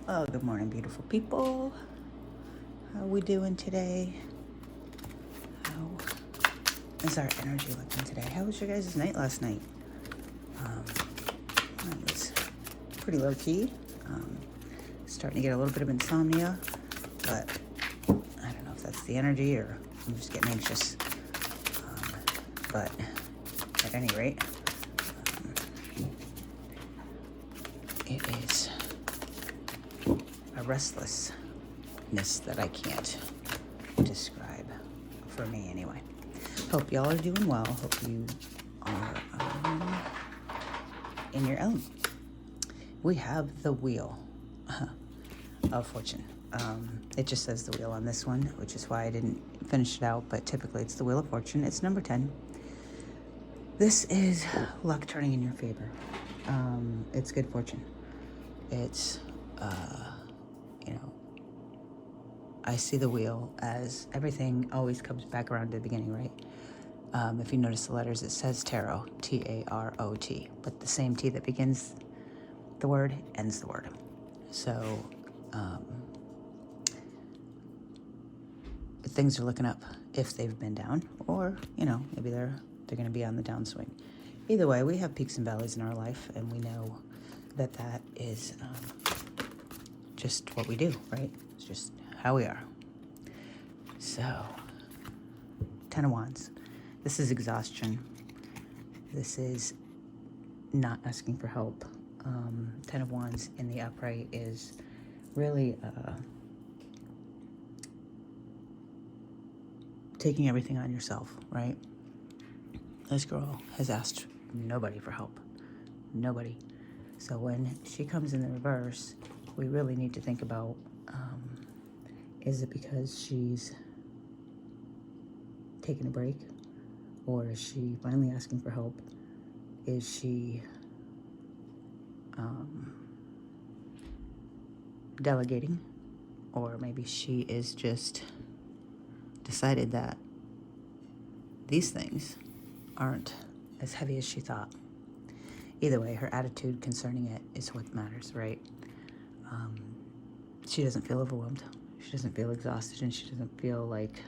Oh, good morning, beautiful people. How we doing today? How is our energy looking today? How was your guys' night last night? Mine was pretty low key. Starting to get a little bit of insomnia, but I don't know if that's the energy or I'm just getting anxious. But at any rate, it is a restlessness that I can't describe, for me anyway. Hope y'all are doing well. Hope you are in your element. We have the Wheel of Fortune. It just says the wheel on this one, which is why I didn't finish it out, but typically it's the Wheel of Fortune. It's number 10. This is luck turning in your favor. It's good fortune. It's, I see the wheel as everything always comes back around to the beginning, right? If you notice the letters, it says tarot, T-A-R-O-T, but the same T that begins the word ends the word. So things are looking up if they've been down, or maybe they're going to be on the downswing. Either way, we have peaks and valleys in our life, and we know that is just what we do, right? It's just how we are. So 10 of Wands. This is exhaustion. This is not asking for help. 10 of Wands in the upright is really taking everything on yourself, right? This girl has asked nobody for help. Nobody. So when she comes in the reverse, we really need to think about, is it because she's taking a break? Or is she finally asking for help? Is she delegating? Or maybe she is just decided that these things aren't as heavy as she thought. Either way, her attitude concerning it is what matters, right? She doesn't feel overwhelmed. She doesn't feel exhausted, and she doesn't feel like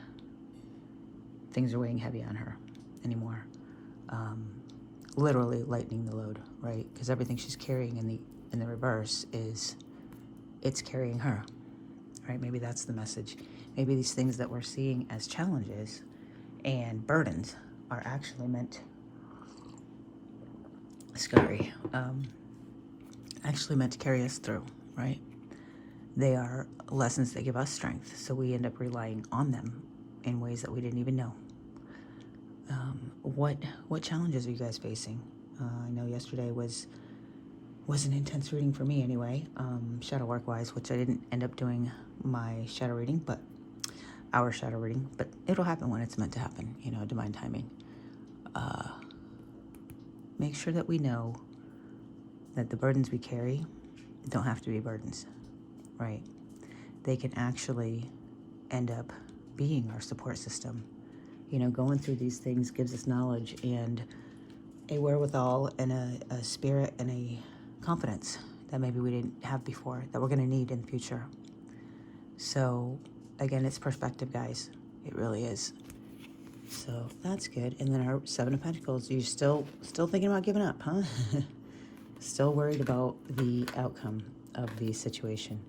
things are weighing heavy on her anymore. Literally lightening the load, right? Because everything she's carrying in the reverse it's carrying her, right? Maybe that's the message. Maybe these things that we're seeing as challenges and burdens are actually meant, actually meant to carry us through, right? They are lessons that give us strength, so we end up relying on them in ways that we didn't even know. What challenges are you guys facing? I know yesterday was an intense reading for me anyway, shadow work wise, which I didn't end up doing my shadow reading, but our shadow reading, but it'll happen when it's meant to happen, divine timing. Make sure that we know that the burdens we carry don't have to be burdens, right? They can actually end up being our support system. Going through these things gives us knowledge and a wherewithal and a spirit and a confidence that maybe we didn't have before, that we're going to need in the future. So again, it's perspective, guys. It really is. So that's good. And then our 7 of Pentacles, you're still thinking about giving up, huh? Still worried about the outcome of the situation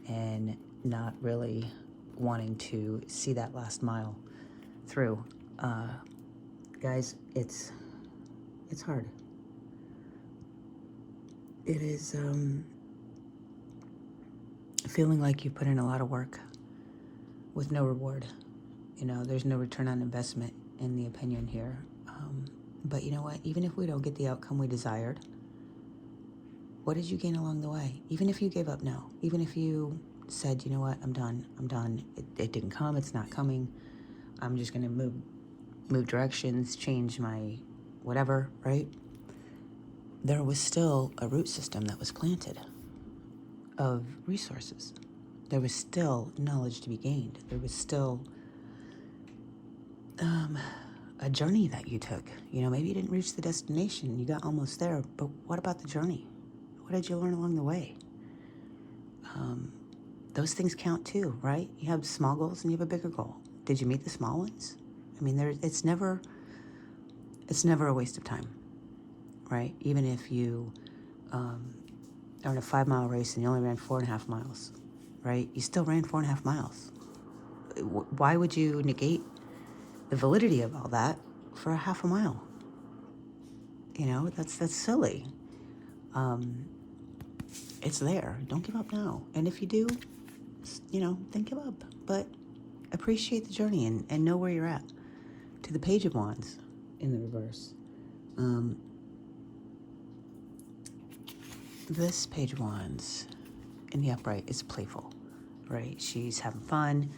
and not really wanting to see that last mile through. Guys, it's hard. It is feeling like you put in a lot of work with no reward. There's no return on investment in the opinion here. But you know what? Even if we don't get the outcome we desired, what did you gain along the way? Even if you gave up now, even if you said, you know what, I'm done. It didn't come, it's not coming. I'm just going to move directions, change my whatever, right? There was still a root system that was planted of resources. There was still knowledge to be gained. There was still a journey that you took. Maybe you didn't reach the destination. You got almost there, but what about the journey? What did you learn along the way? those things count too, right? You have small goals and you have a bigger goal. Did you meet the small ones? I mean, it's never a waste of time, right? Even if you are in a 5-mile race and you only ran 4.5 miles, right? You still ran 4.5 miles. Why would you negate the validity of all that for a half a mile? You know, that's silly. It's there. Don't give up now. And if you do, you know, then give up. But appreciate the journey and know where you're at. To the Page of Wands in the reverse. This Page of Wands in the upright is playful, right? She's having fun,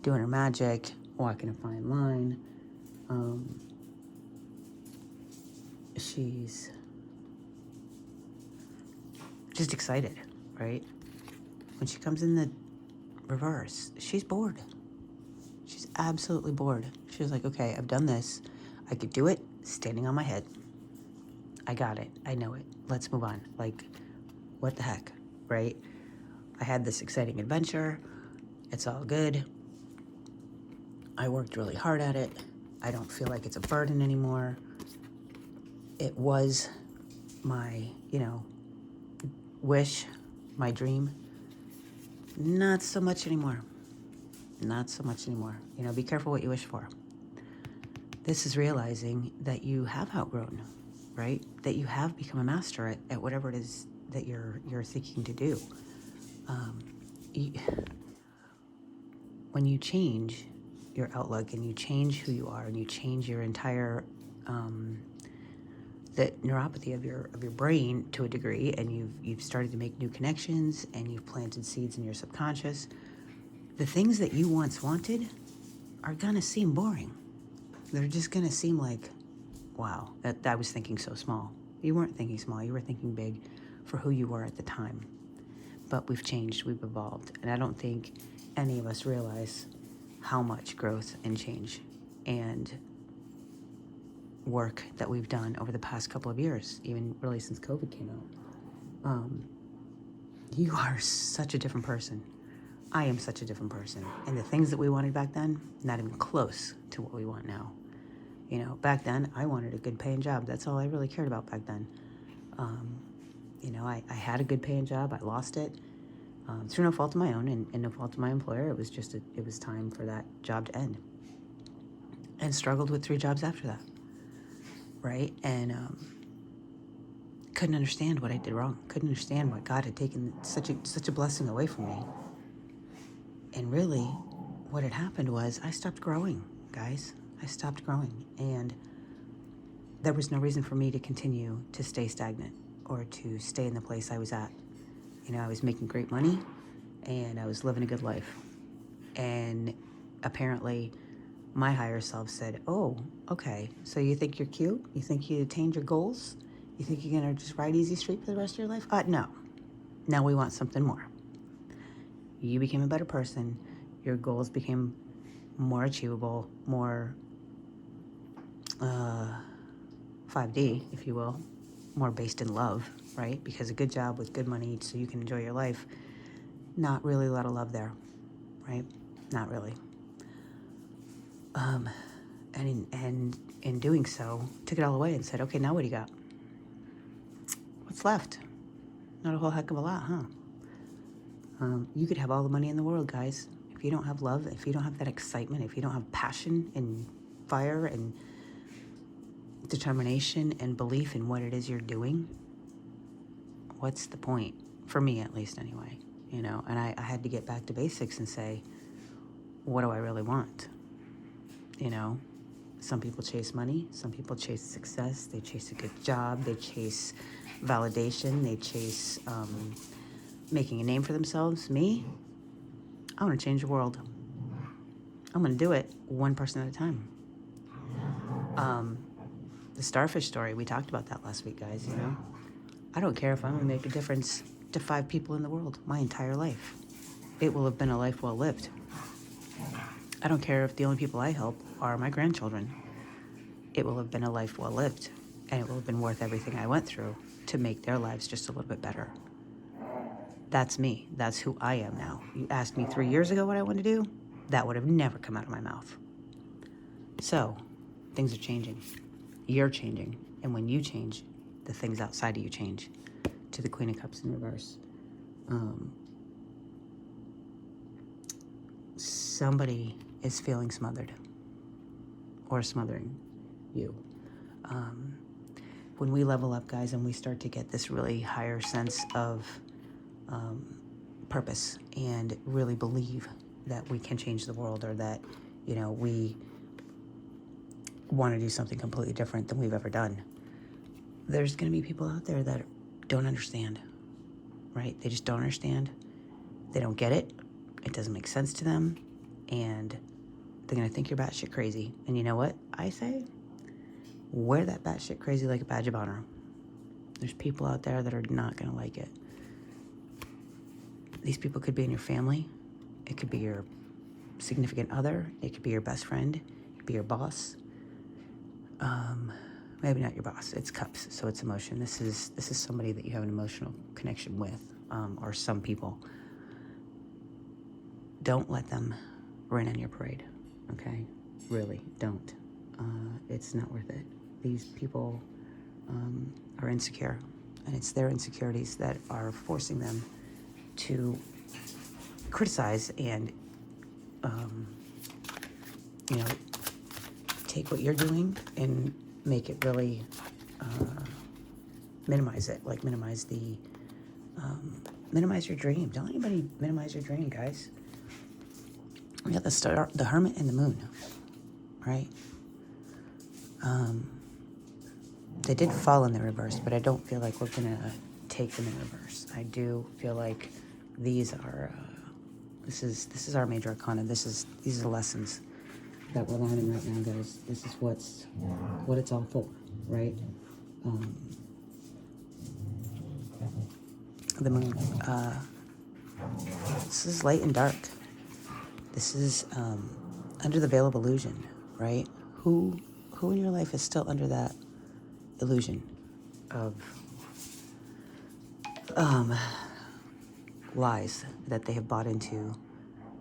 doing her magic, walking a fine line. She's just excited, right? When she comes in the reverse, she's bored. She's absolutely bored. She's like, okay, I've done this. I could do it standing on my head. I got it. I know it. Let's move on. Like, what the heck, right? I had this exciting adventure. It's all good. I worked really hard at it. I don't feel like it's a burden anymore. It was my, wish, my dream. Not so much anymore. Not so much anymore. Be careful what you wish for. This is realizing that you have outgrown, right? That you have become a master at whatever it is that you're seeking to do. When you change your outlook and you change who you are and you change your entire the neuropathy of your brain to a degree, and you've started to make new connections and you've planted seeds in your subconscious, the things that you once wanted are gonna seem boring. They're just gonna seem like, wow, that I was thinking so small. You weren't thinking small, you were thinking big for who you were at the time. But we've changed, we've evolved, and I don't think any of us realize how much growth and change and work that we've done over the past couple of years, even really since COVID came out. You are such a different person. I am such a different person. And the things that we wanted back then, not even close to what we want now. Back then, I wanted a good paying job. That's all I really cared about back then. I had a good paying job. I lost it through no fault of my own and no fault of my employer. It was just, it was time for that job to end. And struggled with 3 jobs after that. Right? And couldn't understand what I did wrong. Couldn't understand why God had taken such a blessing away from me. And really, what had happened was I stopped growing, guys. I stopped growing. And there was no reason for me to continue to stay stagnant or to stay in the place I was at. I was making great money and I was living a good life. And apparently, my higher self said, oh, okay, so you think you're cute? You think you attained your goals? You think you're going to just ride easy street for the rest of your life? No. Now we want something more. You became a better person. Your goals became more achievable, more 5D, if you will, more based in love, right? Because a good job with good money so you can enjoy your life, not really a lot of love there, right? Not really. And in doing so, took it all away and said, okay, now what do you got? What's left? Not a whole heck of a lot, huh? You could have all the money in the world, guys. If you don't have love, if you don't have that excitement, if you don't have passion and fire and determination and belief in what it is you're doing, what's the point? For me, at least, anyway. And I had to get back to basics and say, what do I really want? Some people chase money. Some people chase success. They chase a good job. They chase validation. They chase making a name for themselves. Me, I want to change the world. I'm going to do it one person at a time. The starfish story, we talked about that last week, guys, I don't care if I'm going to make a difference to 5 people in the world my entire life. It will have been a life well lived. I don't care if the only people I help are my grandchildren. It will have been a life well lived, and it will have been worth everything I went through to make their lives just a little bit better. That's me. That's who I am now. You asked me 3 years ago what I wanted to do, that would have never come out of my mouth. So, things are changing. You're changing. And when you change, the things outside of you change. To the Queen of Cups in reverse. Somebody is feeling smothered or smothering you. When we level up, guys, and we start to get this really higher sense of purpose and really believe that we can change the world, or that, we want to do something completely different than we've ever done, there's going to be people out there that don't understand, right? They just don't understand. They don't get it. It doesn't make sense to them. And they're going to think you're batshit crazy. And you know what I say? Wear that batshit crazy like a badge of honor. There's people out there that are not going to like it. These people could be in your family. It could be your significant other. It could be your best friend. It could be your boss. Maybe not your boss. It's cups, so it's emotion. This is somebody that you have an emotional connection with, or some people. Don't let them rain on your parade, okay? Really, don't. It's not worth it. These people are insecure, and it's their insecurities that are forcing them to criticize and, take what you're doing and make it really minimize it. Like minimize your dream. Don't anybody minimize your dream, guys. We got the star, the Hermit, and the Moon, right? They did fall in the reverse, but I don't feel like we're gonna take them in reverse. I do feel like these are this is our major arcana. These are the lessons that we're learning right now, guys. This is what it's all for, right? The Moon. This is light and dark. This is under the veil of illusion, right? Who in your life is still under that illusion of lies that they have bought into,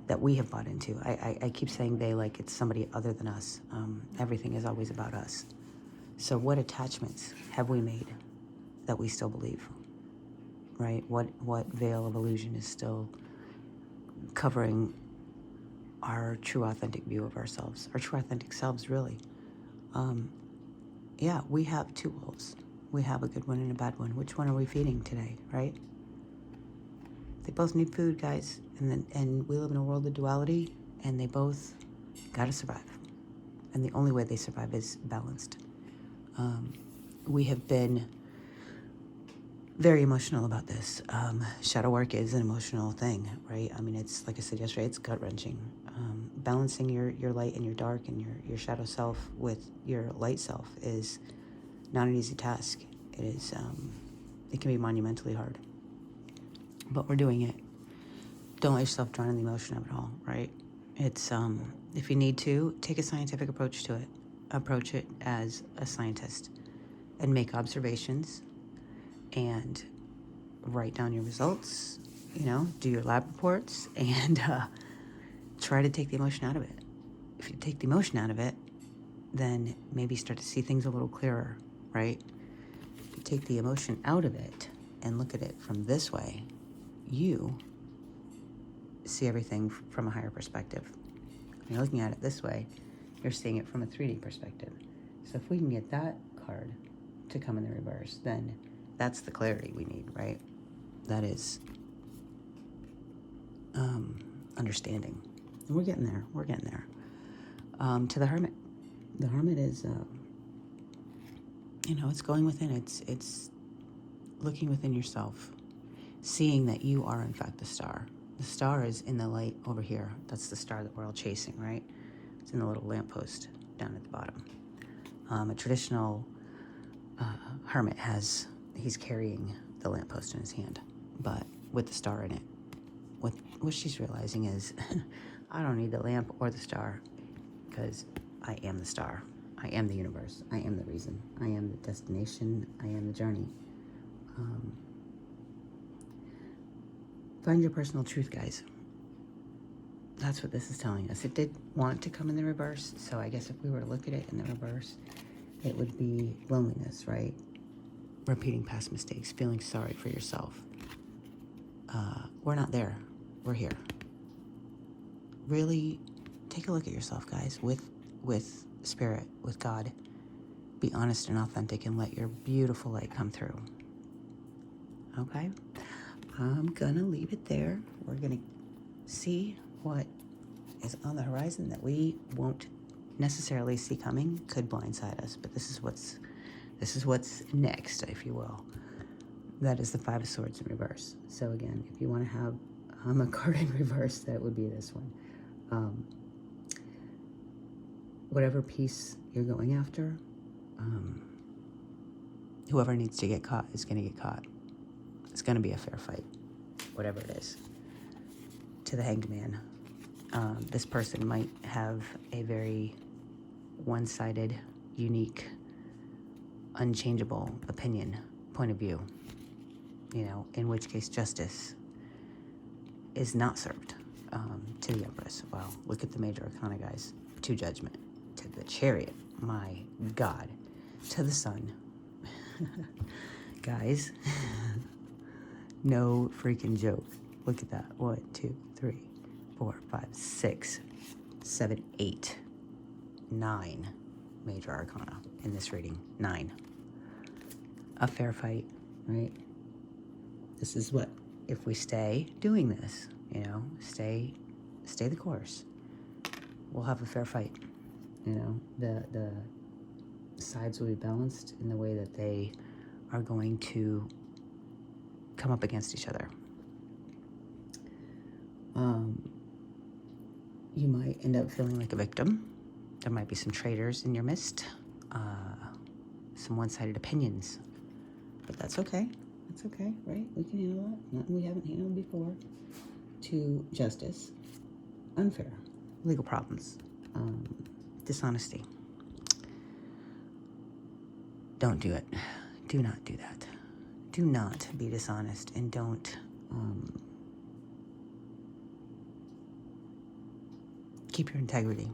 that we have bought into? I keep saying they, like it's somebody other than us. Everything is always about us. So what attachments have we made that we still believe, right? What veil of illusion is still covering our true authentic view of ourselves, our true authentic selves, really? Yeah, we have two wolves. We have a good one and a bad one. Which one are we feeding today, right? They both need food, guys. And we live in a world of duality, and they both gotta survive. And the only way they survive is balanced. We have been very emotional about this. Shadow work is an emotional thing, right? I mean, it's, like I said yesterday, it's gut-wrenching. Balancing your light and your dark and your shadow self with your light self is not an easy task. It is, it can be monumentally hard. But we're doing it. Don't let yourself drown in the emotion of it all, right? It's, if you need to, take a scientific approach to it. Approach it as a scientist and make observations and write down your results, do your lab reports, and try to take the emotion out of it. If you take the emotion out of it, then maybe start to see things a little clearer, right? If you take the emotion out of it and look at it from this way, you see everything from a higher perspective. When you're looking at it this way, you're seeing it from a 3D perspective. So if we can get that card to come in the reverse, then that's the clarity we need, right? That is understanding. And we're getting there. We're getting there. To the Hermit. The Hermit is, it's going within. It's looking within yourself, seeing that you are, in fact, the star. The star is in the light over here. That's the star that we're all chasing, right? It's in the little lamppost down at the bottom. A traditional hermit he's carrying the lamppost in his hand, but with the star in it. What she's realizing is, I don't need the lamp or the star, because I am the star. I am the universe. I am the reason. I am the destination. I am the journey. Find your personal truth, guys. That's what this is telling us. It did want to come in the reverse, so I guess if we were to look at it in the reverse, it would be loneliness, right? Repeating past mistakes, feeling sorry for yourself. We're not there. We're here. Really take a look at yourself, guys, with spirit, with God. Be honest and authentic and let your beautiful light come through. Okay? I'm gonna leave it there. We're gonna see what is on the horizon that we won't necessarily see coming. Could blindside us, but this is what's next, if you will. That is the Five of Swords in reverse. So again, if you want to have a card in reverse, that would be this one. Whatever piece you're going after, whoever needs to get caught is going to get caught. It's going to be a fair fight, whatever it is. To the Hanged Man, this person might have a very one-sided, unique, unchangeable opinion, point of view, in which case justice is not served to the Empress. Well, look at the major arcana, guys. To Judgment, to the Chariot, my God, to the Sun. Guys, no freaking joke. Look at that. 1, 2, 3, 4, 5, 6, 7, 8, 9 major arcana in this reading. 9. A fair fight, right? This is what, if we stay doing this, stay the course, we'll have a fair fight. The sides will be balanced in the way that they are going to come up against each other. You might end up feeling like a victim. There might be some traitors in your midst, some one-sided opinions, but that's okay. That's okay, right? We can handle that. Nothing we haven't handled before. To justice, unfair, legal problems, dishonesty. Don't do it. Do not do that. Do not be dishonest, and don't keep your integrity.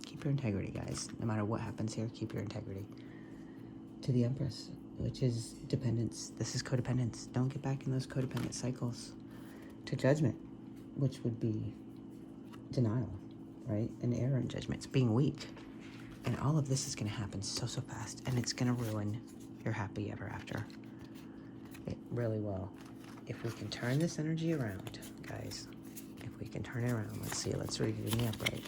Keep your integrity, guys. No matter what happens here, keep your integrity. To the Empress, which is dependence. This is codependence. Don't get back in those codependent cycles. To Judgment, which would be denial, right? An error in judgment. It's being weak. And all of this is going to happen so fast, and it's going to ruin your happy ever after. It really will. If we can turn this energy around, guys, if we can turn it around, let's see, let's read it in the upright.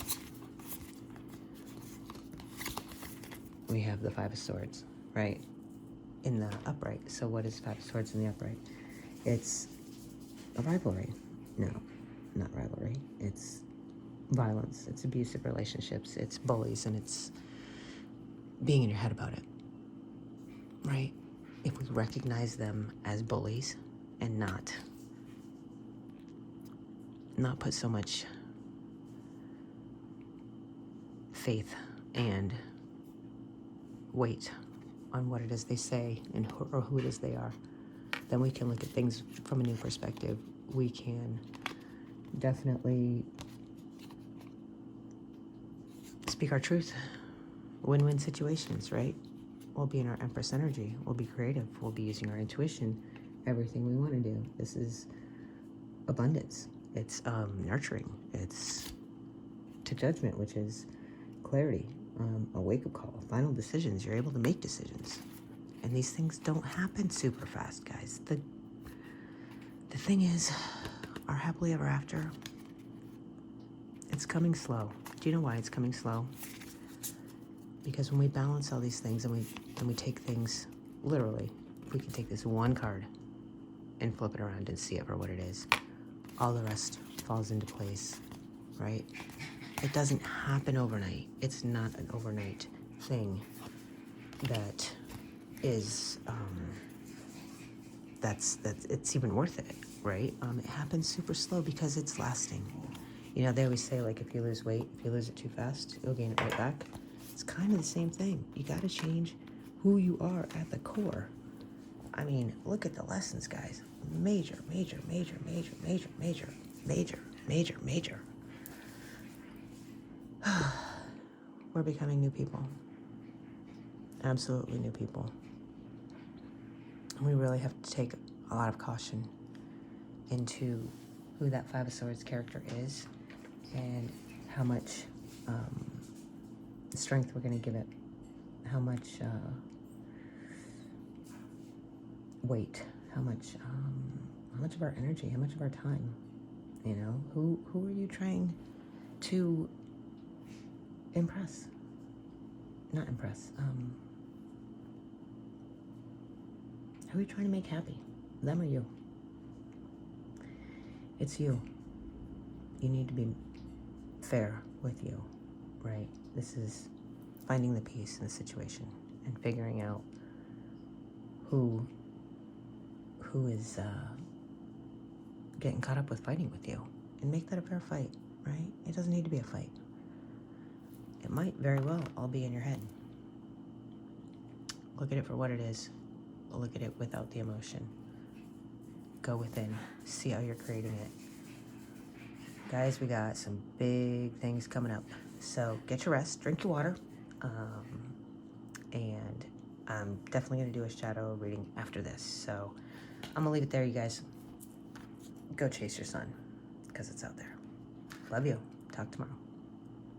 We have the Five of Swords, right? In the upright. So what is Five of Swords in the upright? It's a rivalry. No, not rivalry. It's violence. It's abusive relationships. It's bullies, and it's being in your head about it, right? If we recognize them as bullies and not put so much faith and weight on what it is they say and or who it is they are, then we can look at things from a new perspective. We can definitely speak our truth. Win-win situations, right? We'll be in our Empress energy. We'll be creative. We'll be using our intuition. Everything we want to do. This is abundance. It's nurturing. It's to Judgment, which is clarity, a wake-up call, final decisions. You're able to make decisions. And these things don't happen super fast, guys. The thing is, our happily ever after, it's coming slow. Do you know why it's coming slow? Because when we balance all these things and we take things literally, if we can take this one card and flip it around and see it for what it is, all the rest falls into place, right? It doesn't happen overnight. It's not an overnight thing that is, that's it's even worth it, right? It happens super slow because it's lasting. They always say, like, if you lose weight, if you lose it too fast, you'll gain it right back. It's kind of the same thing. You got to change who you are at the core. I mean, look at the lessons, guys. major, major, major, major, major, major, major, major, major. We're becoming new people. Absolutely new people. And we really have to take a lot of caution into who that Five of Swords character is and how much strength we're going to give it, how much weight, how much of our energy, how much of our time, you know, who are you trying to impress? Not impress. Who are you trying to make happy? Them or you? It's you. You need to be fair with you, right? This is finding the peace in the situation and figuring out who is getting caught up with fighting with you, and make that a fair fight, right? It doesn't need to be a fight. It might very well all be in your head. Look at it for what it is. Look at it without the emotion. Go within. See how you're creating it. Guys, we got some big things coming up. So get your rest, drink your water, and I'm definitely going to do a shadow reading after this. So I'm going to leave it there, you guys. Go chase your sun, because it's out there. Love you. Talk tomorrow.